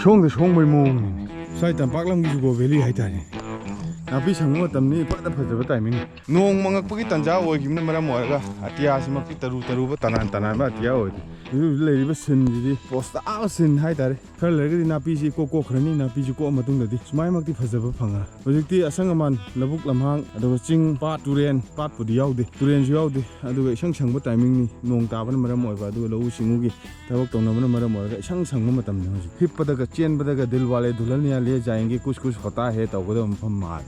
ꯁꯣꯡꯗ ꯁꯣꯡꯕꯩ ꯃꯑꯣꯡꯅꯤ ꯁ꯭ꯋꯥꯏ ꯇꯝꯄꯥꯛꯂꯝꯒꯤ ꯖꯨꯀꯣ ꯚꯦꯂꯤ ꯍꯥꯏꯇꯥꯔꯦ ꯅꯥꯄꯤ ꯁꯪꯕ ꯃꯇꯝꯅꯤ ꯐꯖꯕ ꯇꯥꯏꯃꯤꯡ ꯅꯣꯡ ꯃꯪꯉꯛꯄꯒꯤ ꯇꯥꯟꯖꯥ ꯑꯣꯏꯈꯤꯕꯅ ꯃꯔꯝ ꯑꯣꯏꯔꯒ ꯑꯇꯤꯌꯥꯁꯤꯃꯛꯇꯤ ꯇꯔꯨꯕ ꯇꯅꯥꯟꯕ ꯑꯇꯤꯌꯥ ꯑꯣꯏꯗꯦ ꯍꯧꯖꯤꯛ ꯂꯩꯔꯤꯕ ꯁꯤꯟꯁꯤꯗꯤ ꯄꯣꯁ ꯇꯥꯕ ꯁꯤꯟ ꯍꯥꯏꯇꯥꯔꯦ ꯈꯔ ꯂꯩꯔꯒꯗꯤ ꯅꯥꯄꯤꯁꯤ ꯀꯣꯛꯈ꯭ꯔꯅꯤ ꯅꯥꯄꯤꯁꯤ ꯀꯣꯛꯑ ꯃꯇꯨꯡꯗꯗꯤ ꯁꯨꯃꯥꯏꯃꯛꯇꯤ ꯐꯖꯕ ꯐꯪꯉꯔ ꯍꯧꯖꯤꯛꯇꯤ ꯑꯁꯪ ꯑꯃꯥꯟ ꯂꯧꯕꯨꯛ ꯂꯝꯍꯥꯡ ꯑꯗꯨꯒ ꯆꯤꯡ ꯄꯥꯠ ꯇꯨꯔꯦꯟ ꯄꯥꯠꯄꯨꯗꯤ ꯌꯥꯎꯗꯦ ꯇꯨꯔꯦꯟꯁꯨ ꯌꯥꯎꯗꯦ ꯑꯗꯨꯒ ꯏꯁꯪ ꯁꯪꯕ ꯇꯥꯏꯃꯤꯡꯅꯤ ꯅꯣꯡ ꯇꯥꯕꯅ ꯃꯔꯝ ꯑꯣꯏꯕ ꯑꯗꯨꯒ ꯂꯧꯎ ꯁꯤꯡꯎꯒꯤ ꯊꯕꯛ ꯇꯧꯅꯕꯅ ꯃꯔꯝ ꯑꯣꯏꯔꯒ ꯏꯁꯪ ꯁꯪꯕ ꯃꯇꯝꯅꯤ ꯍꯧꯖꯤꯛ ꯍꯤꯞꯄꯗꯒ ꯆꯦꯟꯕꯗꯒ ꯗꯤꯜ ꯋꯥꯂꯦ ꯗꯨꯜꯍꯟꯌꯥ ꯂꯦ ꯖꯥꯌꯦꯡꯒꯤ ꯀꯨꯁ ꯀꯨꯁ ꯍꯣꯇꯥ ꯍꯦ ꯇꯧꯒꯗꯕ ꯃꯐꯝ ꯃꯥꯜꯂꯦ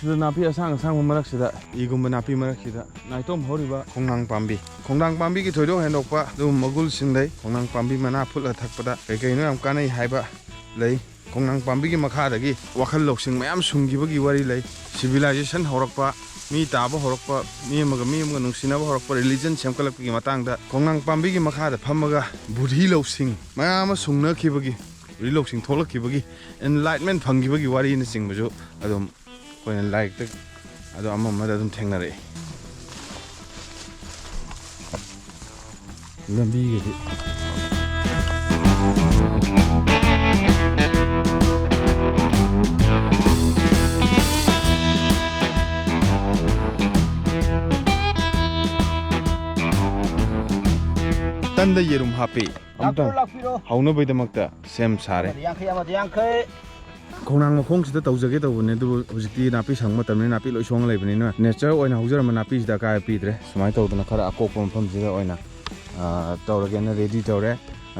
ꯁꯤꯗ ꯅꯥꯄꯤ ꯑꯁꯥꯡꯕ ꯃꯔꯛꯁꯤꯗ ꯏꯒꯨꯝꯕ ꯅꯥꯄꯤ ꯃꯔꯛꯁꯤꯗ ꯅꯥꯏꯇꯣꯝ ꯍꯧꯔꯤꯕ ꯈꯣꯡꯅꯥꯡ ꯄꯥꯝꯕꯤ ꯈꯣꯡꯅꯥꯡ ꯄꯥꯝꯕꯤꯒꯤ ꯊꯣꯏꯗꯣꯛ ꯍꯦꯟꯗꯣꯛꯄ ꯑꯗꯨꯒꯨꯝꯕ ꯃꯒꯨꯟꯁꯤꯡ ꯂꯩ ꯈꯣꯡꯅꯥꯡ ꯄꯥꯝꯕꯤ ꯃꯅꯥ ꯐꯨꯠꯂ ꯊꯛꯄꯗ ꯀꯩꯀꯩꯅꯣ ꯌꯥꯝ ꯀꯥꯟꯅꯩ ꯍꯥꯏꯕ ꯂꯩ ꯈꯣꯡꯅꯥꯡ ꯄꯥꯝꯕꯤꯒꯤ ꯃꯈꯥꯗꯒꯤ ꯋꯥꯈꯜ ꯂꯧꯁꯤꯡ ꯃꯌꯥꯝ ꯁꯨꯡꯈꯤꯕꯒꯤ ꯋꯥꯔꯤ ꯂꯩ ꯁꯤꯚꯤꯂꯥꯏꯖꯦꯁꯟ ꯍꯧꯔꯛꯄ ꯃꯤ ꯇꯥꯕ ꯍꯧꯔꯛꯄ ꯃꯤ ꯑꯃꯒ ꯅꯨꯡꯁꯤꯅꯕ ꯍꯧꯔꯛꯄ ꯔꯤꯂꯤꯖꯟ ꯁꯦꯝꯒꯠꯂꯛꯄꯒꯤ ꯃꯇꯥꯡꯗ ꯈꯣꯡꯅꯥꯡ ꯄꯥꯝꯕꯤꯒꯤ ꯃꯈꯥꯗ ꯐꯝꯃꯒ ꯕꯨꯙꯤ ꯂꯧꯁꯤꯡ ꯃꯌꯥꯝ ꯑꯃ ꯁꯨꯡꯅꯈꯤꯕꯒꯤ ꯕꯨꯙꯤ ꯂꯧꯁꯤꯡ ꯊꯣꯛꯂꯛꯈꯤꯕꯒꯤ ꯑꯦꯟꯂꯥꯏꯠꯃꯦꯟ ꯐꯪꯈꯤꯕꯒꯤ ꯋꯥꯔꯤꯅꯆꯤꯡꯕꯁꯨ ꯑꯗꯨꯝ ꯑꯩꯈꯣꯏꯅ ꯂꯥꯏꯔꯤꯛꯇ ꯑꯗꯣ ꯑꯃꯗ ꯑꯗꯨꯝ ꯊꯦꯡꯅꯔꯛꯏ ꯂꯝꯕꯤꯒꯗꯤ ꯇꯟꯗ ꯌꯦꯔꯨꯝ ꯍꯥꯞꯄꯤ ꯑꯃꯇꯪ ꯍꯧꯅꯕꯒꯤꯗꯃꯛꯇ ꯁꯦꯝ ꯁꯥꯔꯦ ꯈꯣꯡꯅꯥꯡ ꯃꯈꯣꯡꯁꯤꯗ ꯇꯧꯖꯒꯦ ꯇꯧꯕꯅꯦ ꯑꯗꯨꯕꯨ ꯍꯧꯖꯤꯛꯇꯤ ꯅꯥꯄꯤ ꯁꯪꯕ ꯃꯇꯝꯅꯤꯅ ꯅꯥꯄꯤ ꯂꯣꯏ ꯁꯣꯡꯉ ꯂꯩꯕꯅꯤꯅ ꯅꯦꯆꯔ ꯑꯣꯏꯅ ꯍꯧꯖꯔꯝꯕ ꯅꯥꯄꯤꯁꯤꯗ ꯑꯀꯥꯏꯕ ꯄꯤꯗ꯭ꯔꯦ ꯁꯨꯃꯥꯏꯅ ꯇꯧꯗꯅ ꯈꯔ ꯑꯀꯣꯛꯄ ꯃꯐꯝꯁꯤꯗ ꯑꯣꯏꯅ ꯇꯧꯔꯒꯦꯅ ꯔꯦꯗꯤ ꯇꯧꯔꯦ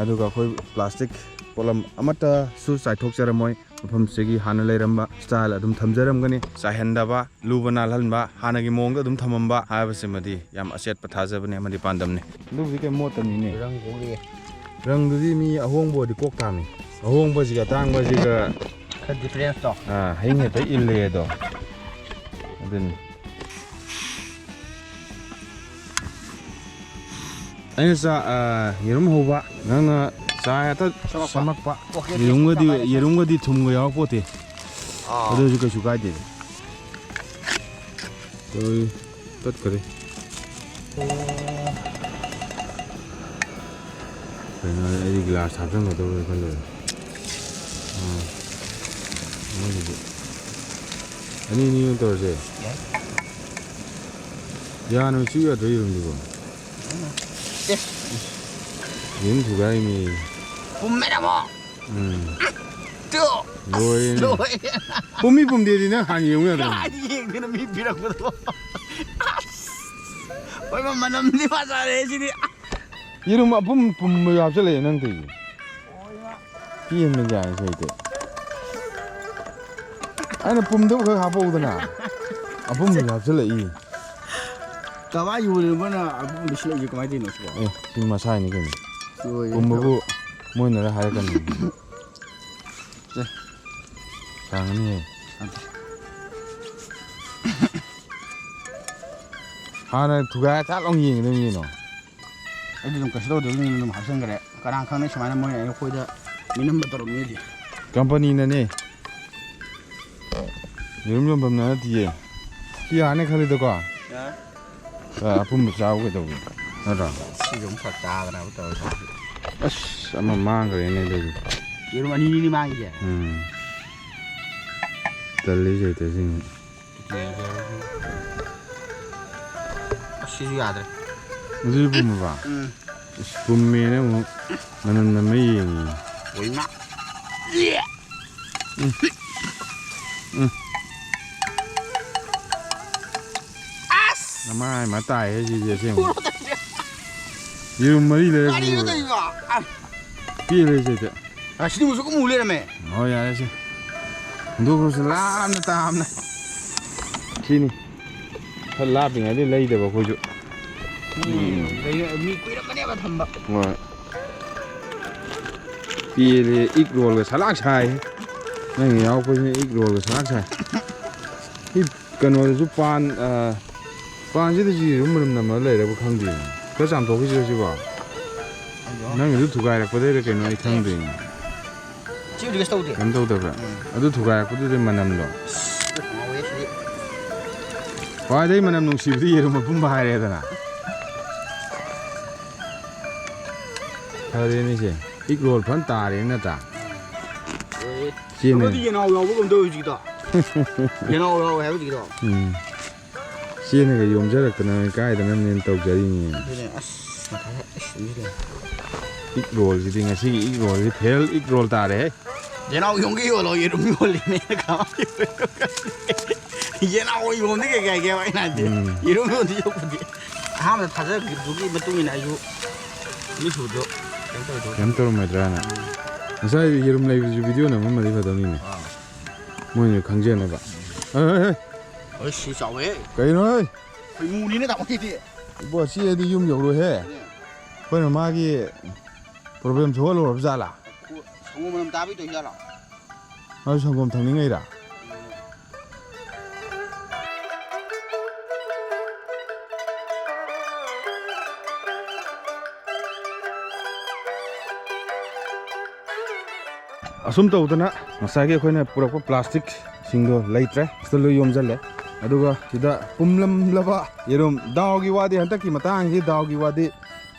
ꯑꯗꯨꯒ ꯑꯩꯈꯣꯏ ꯄ꯭ꯂꯥꯁꯇꯤꯛ ꯄꯣꯠꯂꯝ ꯑꯃꯠꯇꯁꯨ ꯆꯥꯏꯊꯣꯛꯆꯔꯝꯃꯣꯏ ꯃꯐꯝꯁꯤꯒꯤ ꯍꯥꯟꯅ ꯂꯩꯔꯝꯕ ꯁ꯭ꯇꯥꯏꯜ ꯑꯗꯨꯝ ꯊꯝꯖꯔꯝꯒꯅꯤ ꯆꯥꯏꯍꯟꯗꯕ ꯂꯨꯕ ꯅꯥꯜꯍꯟꯕ ꯍꯥꯟꯅꯒꯤ ꯃꯑꯣꯡꯗ ꯑꯗꯨꯝ ꯊꯝꯃꯝꯕ ꯍꯥꯏꯕꯁꯤꯃꯗꯤ ꯌꯥꯝ ꯑꯆꯦꯠꯄ ꯊꯥꯖꯕꯅꯤ ꯑꯃꯗꯤ ꯄꯥꯟꯗꯝꯅꯤ ꯑꯗꯨꯕꯨꯗꯤ ꯀꯩ ꯃꯣꯠꯇꯅꯤꯅꯦ ꯔꯪꯗꯨꯗꯤ ꯃꯤ ꯑꯍꯣꯡꯕ ꯑꯣꯏꯗꯤ ꯀꯣꯛ ꯇꯥꯃꯤ ꯑꯍꯣꯡꯕꯁꯤꯒ ꯑꯇꯥꯡꯕꯁꯤꯒ ꯈꯔ ꯗꯤꯐ꯭ꯔꯦꯟꯁꯇꯣ ꯍꯌꯤꯡ ꯍꯦꯛꯇ ꯏꯜꯂꯦ ꯑꯗꯣ ꯑꯗꯨꯅꯤ ꯑꯩꯅ ꯌꯦꯔꯨꯝ ꯍꯧꯕ ꯅꯪꯅ ꯆꯥ ꯍꯦꯛꯇ ꯁꯝꯃꯛꯄ ꯌꯦꯔꯨꯝꯒꯗꯤ ꯊꯨꯝꯒ ꯌꯥꯎꯔꯛꯄꯣꯠꯇꯦ ꯑꯗꯨꯁꯨ ꯀꯩꯁꯨ ꯀꯥꯏꯗꯦ ꯇꯠꯈꯔꯦ ꯀꯩꯅꯣ ꯑꯩꯗꯤ ꯒ꯭ꯂꯥꯁ ꯍꯥꯞꯆꯟꯒꯗꯧꯔꯦ ꯈꯜꯂꯨꯔꯦ ꯑꯅꯤ ꯑꯣꯏꯅ ꯇꯧꯔꯁꯦ ꯌꯥꯅ ꯆꯨ ꯌꯥꯗ꯭ꯔꯣ ꯌꯦꯔꯨꯝꯗꯨꯕꯣ ꯌꯦꯔꯨꯝ ꯊꯨꯒꯥꯏꯃꯤ ꯄꯨꯝꯃꯦꯔꯃꯣ ꯂꯣꯏꯔꯦ ꯄꯨꯝꯃꯤ ꯄꯨꯝꯗꯦꯗꯤ ꯅꯪ ꯍꯥꯟꯅ ꯌꯦꯡꯉꯨ ꯌꯥꯗ꯭ꯔꯣ ꯌꯦꯡꯗꯅ ꯃꯤ ꯄꯤꯔꯛꯄꯗꯣ ꯍꯣꯏ ꯃꯅꯝꯗꯤ ꯐꯖꯔꯦ ꯁꯤꯗꯤ ꯌꯦꯔꯨꯝ ꯄꯨꯝꯕ ꯍꯥꯞꯆꯜꯂꯛꯑꯦ ꯅꯪ ꯇꯧꯏ ꯄꯤꯍꯟꯕ ꯌꯥꯏ ꯁꯩꯗꯤ ꯑꯩꯅ ꯄꯨꯝꯗꯕ ꯈꯛ ꯍꯥꯞꯄꯛꯎꯗꯅ ꯑꯄꯨꯝꯕꯁꯨ ꯍꯥꯞꯆꯜꯂꯛꯏ ꯀꯃꯥꯏ ꯌꯣꯜꯂꯤꯕꯅ ꯑꯄꯨꯝꯕ ꯁꯤꯜꯂꯛꯏꯁꯦ ꯀꯃꯥꯏꯅ ꯇꯧꯔꯤꯅꯣ ꯁꯤꯕꯣ ꯁꯤ ꯃꯁꯥꯏꯅꯤ ꯀꯩꯅꯣ ꯄꯨꯝꯕꯕꯨ ꯃꯣꯏꯅꯔ ꯍꯥꯏꯔꯛꯀꯅꯤ ꯁꯥꯡꯉꯅꯤꯍꯦ ꯍꯥꯟꯅ ꯊꯨꯒꯥꯏ ꯆꯥꯛ ꯂꯥꯎ ꯌꯦꯡꯒꯗꯕꯅꯤ ꯀꯩꯅꯣ ꯑꯩꯗꯤ ꯑꯗꯨꯝ ꯀꯩꯁꯨ ꯇꯧꯗꯕꯅꯤꯅ ꯑꯗꯨꯝ ꯍꯥꯞꯆꯤꯟꯈ꯭ꯔꯦ ꯀꯅꯥ ꯈꯪꯅꯤ ꯁꯨꯃꯥꯏꯅ ꯃꯣꯏꯅ ꯑꯩꯈꯣꯏꯗ ꯃꯤꯅꯝꯕ ꯇꯧꯔꯝꯃꯤꯗꯤ ꯀꯝꯄꯅꯤꯅꯅꯦ ꯌꯦꯔꯨꯝ ꯌꯣꯟꯐꯝꯅ ꯅꯠꯇꯤꯌꯦ ꯁꯤ ꯌꯥꯔꯅꯤ ꯈꯜꯂꯤꯗꯀꯣ ꯑꯄꯨꯝꯕ ꯆꯥꯕ ꯀꯩꯗꯧꯒꯦ ꯅꯠꯇ꯭ꯔꯣ ꯁꯤꯁꯨ ꯑꯃꯨꯛ ꯐꯔꯛ ꯇꯥꯗꯅꯕ ꯇꯧꯔꯦ ꯑꯁ ꯑꯃ ꯃꯥꯡꯈ꯭ꯔꯦꯅꯦ ꯑꯗꯨꯗꯤ ꯌꯦꯔꯨꯝ ꯑꯅꯤꯅꯤ ꯃꯥꯡꯉꯤꯁꯦ ꯇꯜꯂꯤ ꯆꯩꯇꯁꯤꯡ ꯑꯁꯤꯁꯨ ꯌꯥꯗ꯭ꯔꯦ ꯑꯗꯨꯁꯨ ꯄꯨꯝꯃꯕ ꯄꯨꯝꯃꯦꯅ ꯑꯃꯨꯛ ꯃꯅꯝ ꯅꯝꯃ ꯌꯦꯡꯉꯤ ꯑꯣꯏꯃ ꯅꯃꯥꯏ ꯑꯃ ꯇꯥꯏꯍꯦ ꯁꯤꯗꯤ ꯑꯁꯦꯡꯕ ꯌꯦꯔꯨꯝ ꯃꯔꯤ ꯂꯩꯔꯛꯄ ꯄꯤꯔꯦ ꯆꯩꯇ ꯑꯁꯤꯗꯤ ꯃꯨꯁꯨꯛ ꯃꯨ ꯂꯩꯔꯝꯃꯦ ꯍꯣꯏ ꯌꯥꯔꯦꯁꯦ ꯍꯨꯟꯗꯣꯛꯈ꯭ꯔꯁꯨ ꯂꯥꯞꯅ ꯇꯥꯝꯅ ꯁꯤꯅꯤ ꯈꯔ ꯂꯥꯞꯄꯤꯉꯩꯗꯤ ꯂꯩꯗꯕ ꯑꯩꯈꯣꯏꯁꯨ ꯃꯤ ꯀꯨꯏꯔꯛꯀꯅꯦꯕ ꯊꯝꯕ ꯍꯣꯏ ꯄꯦꯜꯂꯦ ꯏꯛ ꯔꯣꯜꯒ ꯁꯂꯥꯛ ꯁꯥꯏ ꯅꯪ ꯌꯥꯎꯔꯛꯄꯁꯤꯅ ꯏꯛ ꯔꯣꯜꯒ ꯁꯂꯥꯛ ꯁꯥꯏ ꯁꯤ ꯀꯩꯅꯣꯗꯁꯨ ꯄꯥꯟꯁꯤꯗꯁꯨ ꯌꯦꯔꯨꯝ ꯃꯅꯝ ꯅꯝꯃꯒ ꯂꯩꯔꯕ ꯈꯪꯗꯦ ꯈꯔ ꯆꯥꯝꯊꯣꯛꯈꯤꯁꯤꯔ ꯁꯤꯕꯣ ꯅꯪꯒꯤꯗꯨ ꯊꯨꯒꯥꯏꯔꯛꯄꯗꯩꯔ ꯀꯩꯅꯣ ꯑꯩ ꯈꯪꯗꯦ ꯀꯩꯅꯣ ꯇꯧꯗꯕ꯭ꯔꯥ ꯑꯗꯨ ꯊꯨꯒꯥꯏꯔꯛꯄꯗꯨꯗꯤ ꯃꯅꯝꯗꯣ ꯈ꯭ꯋꯥꯏꯗꯒꯤ ꯃꯅꯝ ꯅꯨꯡꯁꯤꯕꯗꯤ ꯌꯦꯔꯨꯝ ꯑꯄꯨꯝꯕ ꯍꯥꯏꯔꯦꯗꯅ ꯐꯔꯦꯅꯦꯁꯦ อีกโรลพันตาเลยนะจ๊ะเชียน cái เลย gì nào rồi cũng tôi gì đó gì nào rồi hay gì đó เชียนเลยก็ยมเจอกันนะใกล้แต่นั้นเนี่ยตกใจนี่อีกโรลจริงๆอ่ะสิอีกโรลที่เพลอีกโรลตาเลย gì nào dùng cái rồi gì đúng rồi liền này cả gì nào dùng cái vậy này gì đúng rồi thì dùng gì ham là thật ra cái cái bên tôi này dùngไม่ถูกเยอะยังตัวไม่ตรานะไม่ใช่ยืมเลยวิดีโอนะมันมาดีกว่าตรงนี้นะมันอยู่ข้างเจนเลยปะเฮ้ยสีสาวเว้ยไกลหน่อยไปมูนี่นะแต่ว่าที่บ่เสียดียุ่มอยู่ด้วยเฮ้เพิ่นมากี้ problem ชัวร์หรือเปล่าล่ะงูมันตาไปตัวเยอะหรอเอาสังคมทางนี้ไงล่ะสุ่มตัวตัวน่ะมาใส่กี่คนเนี่ยปลอกพลาสติกสิ่งเดียวไล่เตะสโลยอมจัลเลยอะดูก็ที่ด้าปุ่มลำละวะยีรุมดาวกี่วันเดียวหันตะกี้มาตั้งที่ดาวกี่วันเดียว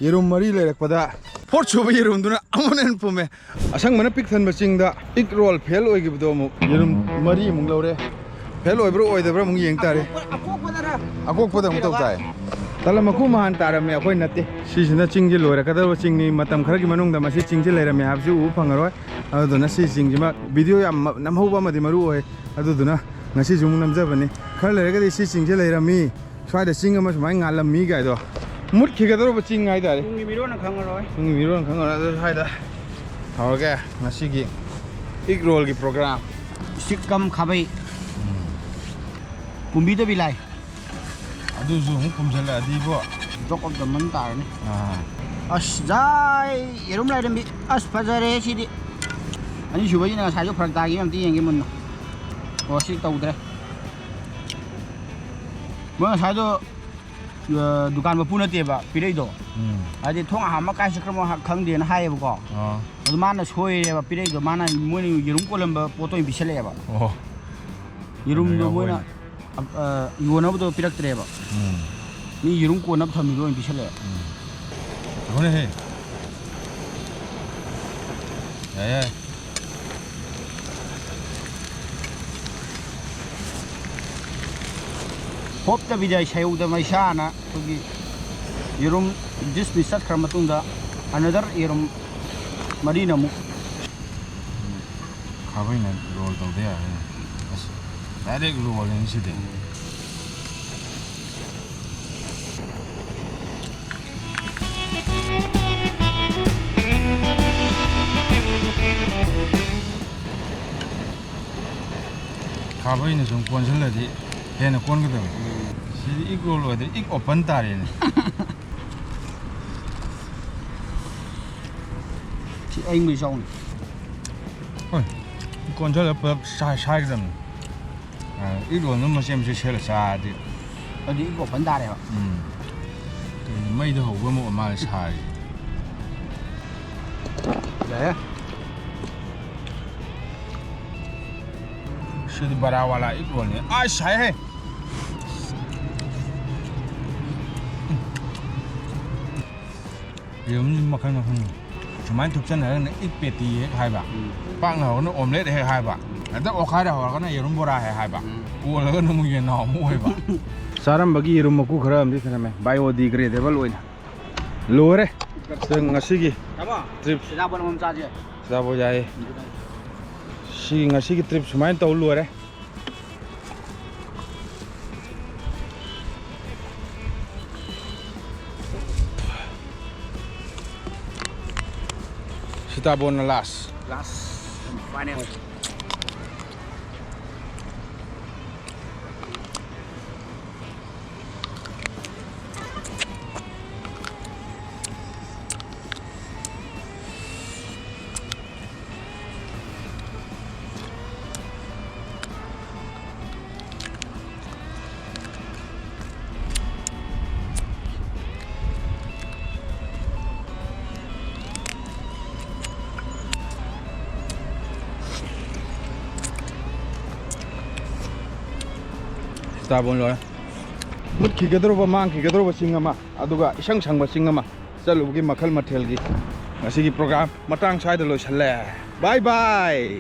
ยีรุมมารีเลยรักปะด้าพอชูไปยีรุมตัวน่ะอามันเอ็นปุ่มเอ๋อาช่างมันพิกทันมาจริงด้าอีกโรลเพลโอยกี่ตัวมุยีรุมมารีมึงเล่าเลยเพลโอยบรูโอยเดี๋ยวมึงยิงตาเลยอากุกปะด้ามึงตกใจแต่ละมาคู่มาหันตาเราไม่เอาคนนัดดิสิฉันจะจริงจิโลเลยก็แต่ว่าจริงนี่มาทำครั้งกี่มันนุ่งแต่มาสิจริงจิเลยเราไม่หาสิอูฟังกันร้อยเอาตัวนั้นสิจริงจิมาวิดีโอยามน้ำหัวมาดีมารู้เอ้เอาตัวนั้นงั้นสิจุ่มน้ำเจ็บวันนี้ครั้งเลยก็ได้สิจริงจิเลยเรามีช่วยแต่จริงก็มาสมัยงานเรามีไงตัวมุดขี้กันตัวเราจริงไงแต่เลยมีรุ่นครั้งละร้อยมีรุ่นครั้งละใช่ได้เอาแกงั้นสิกี่อีกโรลกี่โปรแกรมสิกัมขับไปปุ่มบีตัวบีไลดูซูมผมจะละดีบ่จกออกจากมันตายนี่ได้ยรุ่มไรเดิมบีพัชเรสิดิอันนี้ช่วยยังไงใช้ยกพลังตายยังตียังกี่มันโอ้สิตัวเดียวเมื่อใช้ตัวดูการมาพูดนั่นเองแบบปีได้ตัวอันนี้ท้องอาหารมาใกล้สักครั้งครั้งเดียวให้บุกอ่ะแล้วมันน่ะช่วยแบบปีได้ตัวมันน่ะมวยยรุ่มก็เริ่มแบบโปรตัวอินพิเศษเลยแบบยรุ่มตัวมวยน่ะยูนับตัวพิรักเตะแบบนี่ยูรุ่งกูนับทำมีด้วยพิเศษเลยโอ้ยเฮ้ยพบแต่วิจัยใช้อุดมวิชานะทุกทียูรุ่งดิสมิสัตครามตุงดาอันนั้นยูรุ่งมาดีนามุข้าวไปนั่นโรลตัวเดียวแต่เด็กโรลนี่สิเด็กข้าวไปนี่สมควรฉันเลยที่เห็นคนก็ต้องสิอีกโรลเลยที่อีกโอเปนตาเลยนี่ที่เองไม่ชอบโอ้ยคนฉันเลยเปิดใช้กันอีกโรลนั่นมันเชื่อมเชื่อเลยใช่ดิอันนี้อีกโอเปนตาเลยอ่ะไม่ได้หัวมันออกมาใช่เดี๋ยวชื่อบาราวาลาอีกโรลเนี่ยใช่เหรอเดี๋ยวมันมาขึ้นสมัยทุกชั้นเนี่ยอีกเป็ดตีให้ใครบ้างปังเขาเนี่ยอมเล็ดให้ใครบ้างแต่โอเคเดี๋ยวเขาเนี่ยรุ่มโบราณให้ใครบ้างกูแล้วก็นุ่มเย็นหอมมวยบ้างสารบักีรุ่มกูขราบดิฉันไหมไบโอดีเกรดเดเวลเลยโลเร่ซึ่งงั้นสิกี้ทริปสุดาบนมันจ้าเจ้สุดาบนใจสิงั้นสิกี้ทริปสมัยตัวโลเร่Kita bona last final Tabon lo mut ki gadro ba mang ki gadro ba singama aduga isang sang ba singama chalu gi makhal mathel gi ꯉꯁꯤꯒꯤ programme ꯃꯇꯥꯡ ꯁ꯭ꯋꯥꯏꯗ ꯂꯣꯏꯁꯜꯂꯦ ꯕꯥꯏ ꯕꯥꯏ